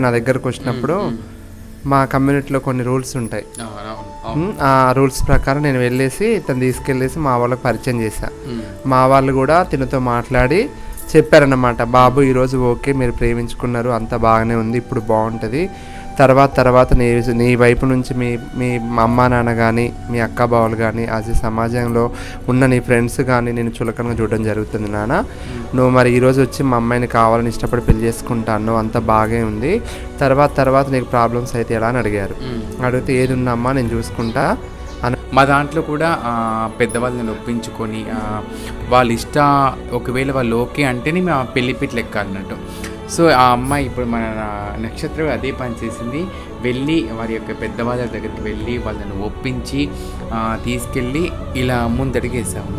నా దగ్గరకు వచ్చినప్పుడు మా కమ్యూనిటీలో కొన్ని రూల్స్ ఉంటాయి. ఆ రూల్స్ ప్రకారం నేను వెళ్ళేసి తను తీసుకెళ్ళేసి మా వాళ్ళకి పరిచయం చేశాను. మా వాళ్ళు కూడా తినతో మాట్లాడి చెప్పారన్నమాట, బాబు ఈరోజు ఓకే, మీరు ప్రేమించుకున్నారు, అంతా బాగానే ఉంది, ఇప్పుడు బాగుంటుంది, తర్వాత నీ వైపు నుంచి మీ అమ్మ నాన్న కానీ మీ అక్క బావలు కానీ అది సమాజంలో ఉన్న నీ ఫ్రెండ్స్ కానీ నేను చులకనగా చూడడం జరుగుతుంది నాన్న. నువ్వు మరి ఈరోజు వచ్చి మా అమ్మాయిని కావాలని ఇష్టపడి పెళ్లి చేసుకుంటాను, అంతా బాగే ఉంది, తర్వాత నీకు ప్రాబ్లమ్స్ అయితే ఎలా అని అడిగారు. అడిగితే ఏది ఉందమ్మా నేను చూసుకుంటా. మా దాంట్లో కూడా పెద్దవాళ్ళని ఒప్పించుకొని ఒకవేళ వాళ్ళు ఓకే అంటేనే మేము పెళ్లి పీటలు ఎక్కాలన్నట్టు. సో ఆ అమ్మాయి ఇప్పుడు మన నక్షత్రం అదే పని చేసింది. వెళ్ళి వారి యొక్క పెద్దవాళ్ళ దగ్గరికి వెళ్ళి వాళ్ళని ఒప్పించి తీసుకెళ్ళి ఇలా ముందడిగేసాము.